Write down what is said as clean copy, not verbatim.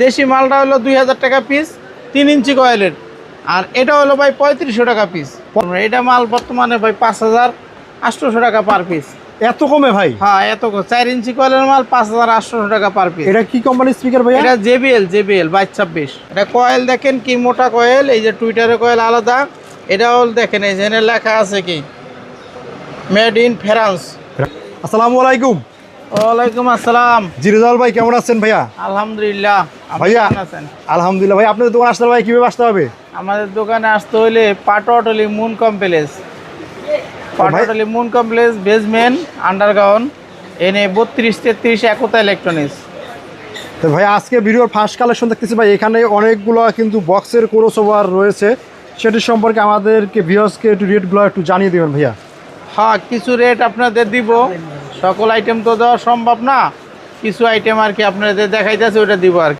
দেশি মালটা হলো 2000 টাকা পিস, 3 ইঞ্চি কয়েলের। আর এটা হলো ভাই 3500 টাকা পিস। এটা মাল বর্তমানে ভাই 5800 টাকা পার পিস। এত কমে ভাই? হ্যাঁ, এত 4 ইঞ্চি কয়েলের মাল 5800 টাকা পার পিস। এটা কি কোম্পানির স্পিকার ভাই? এটা JBL 2226। এটা কয়েল দেখেন কি মোটা কয়েল, এই যে টুইটারের কয়েল আলাদা। এটাও দেখেন এই যে লেখা আছে কি মেড ইন ফ্রান্স। আসসালামু আলাইকুম। ওয়ালাইকুম আসসালাম। জি রেজাউল ভাই, কেমন আছেন ভাইয়া? আলহামদুলিল্লাহ। আপনি ভাইয়া কেমন আছেন? আলহামদুলিল্লাহ। ভাই আপনাদের দোকান আসতে ভাই কিভাবে আসতে হবে? আমাদের দোকানে আসতে হলে Patuatuli moon complex, Patuatuli moon complex basement underground, এনে 3233 একতা ইলেকট্রনিক্স। তো ভাই আজকে ভিডিওর ফার্স্ট কালেকশন দেখতেছি ভাই, এখানে অনেকগুলো কিন্তু বক্সের ক্রসওভার রয়েছে, সেটি সম্পর্কে আমাদেরকে ভিউয়ার্সকে একটু রেটগুলো একটু জানিয়ে দেবেন ভাইয়া। হ্যাঁ, কিছু রেট আপনাদের দিব, সকল আইটেম তো দেওয়া সম্ভব না, কিছু আইটেম আর কি আপনাদের দেখাইতেছে ওটা দিব আর কি।